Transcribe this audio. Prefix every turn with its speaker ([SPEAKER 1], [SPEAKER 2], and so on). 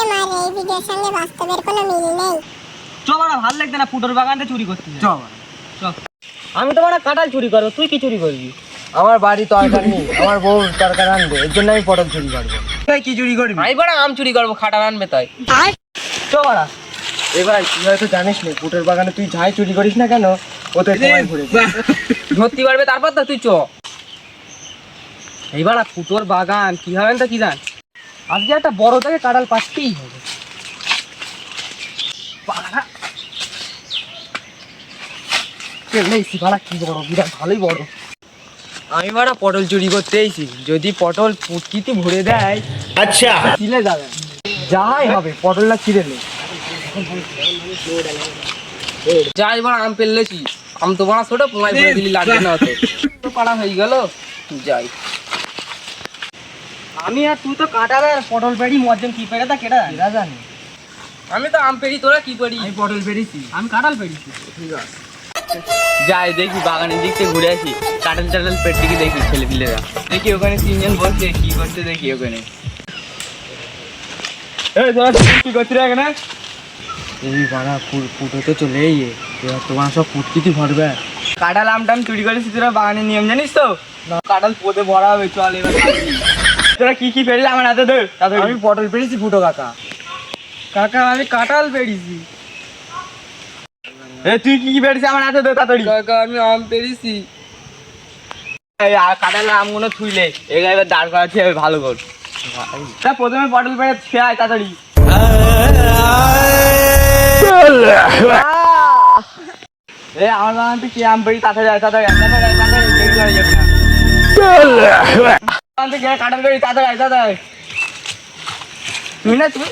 [SPEAKER 1] তালে মার এই ভিডিওর সঙ্গে বাস্তবের কোনো মিল নেই।
[SPEAKER 2] চ বাড়া, ভালো লাগছে না ফুটোর বাগানতে চুরি করতে।
[SPEAKER 3] চ বাড়া।
[SPEAKER 2] চ। আমি তো বাড়া কাঁঠাল চুরি করবো, তুই কি চুরি করবি?
[SPEAKER 3] আমার বাড়ি তরকারি নেই, আমার বউ তরকারি আনবে, এর জন্য আমি পটল চুরি করবো। তুই কি চুরি করবি?
[SPEAKER 2] আমি বাড়া আম চুরি করবো, খাটা আনবে তাই। চ বাড়া।
[SPEAKER 3] এবার তুই হয়তো জানিস না পুটের বাগানে তুই যাই চুরি করিস না কেন ও তো সময় ঘুরে
[SPEAKER 2] ধরতে পারবে তারপর তো তুই চ। এইবার ফুটোর বাগান কি হবে না কি জান, আজকে একটা বড় থেকে কাঁঠাল পাচ্তেই হবে। বাড়া পেলেইছি, বাড়া কি বড়, বিরাট ভালোই বড়।
[SPEAKER 3] আমি বাড়া পটল চুরি করতে এসেছি, যদি পটল পুটকিতে ভরে দেয়
[SPEAKER 2] আচ্ছা
[SPEAKER 3] চিলে যাবে, যাই হবে পটলটা ছিঁড়ে নে।
[SPEAKER 2] যাই বাড়া আম পেলেছি, আম তো বাড়া ছোট, পোঙায় ভরে দিলি লাগবে না অত। তো পাড়া হয়ে গেল, যাই। আমি আর তুই তো কাঁঠাল আর পটল পেড়ি, মজ্জন কি পেড়ে তা কেটা
[SPEAKER 3] এরা জানে
[SPEAKER 2] আমি তো আম পেড়ি, তোরা কি পেড়ি?
[SPEAKER 3] আমি পটল পেরেছি।
[SPEAKER 2] আমি কাঁঠাল পেড়িছি।
[SPEAKER 3] ঠিক আছে
[SPEAKER 2] যাই দেখি বাগানের দিক থেকে ঘুরে আসি, কাঁঠাল টাটাল পেটটিকে দেখি ছেলে পিলেরা, দেখি ওখানে তিনজন বসে কি করছে দেখি ওখানে। এই তোরা কি করছিস এখানে?
[SPEAKER 3] এই বাড়া ফুটো তো চলেই এবার তোমার সব পুটকিতে ভরবে।
[SPEAKER 2] কাঁঠাল আমটাম চুরি করেছি তোরা, বাগানের নিয়ম জানিস তো? কাঁঠাল পোতে ভরা হবে, চল এবার। তোরা কি কি পেড়লি আমার হাতে ধর।
[SPEAKER 3] আমি পটল পেরেছি ফুটো কাকা।
[SPEAKER 2] কাকা আমি কাঁঠাল পেড়িছি। এ তুই কি কি পেড়িছিস আমার হাতে ধর তাড়াতাড়ি। কাকা আমি আম পেড়িছি। এই কাঁঠাল আমগুলো থুইলে এবার দাঁড় করাচ্ছি ভালো কর। তা প্রথমে পটল পেড়ে খেয়ে তাড়াতাড়ি। এ আমার বাগান তুই কি আম পেড়ি, তাড়াতাড়ি তাড়াতাড়ি তাড়াতাড়ি দেরি করা যাবে না। বাগান থেকে কাঁঠাল পেড়ি, তাড়াতাড়ি তাড়াতাড়ি। তুই না তুই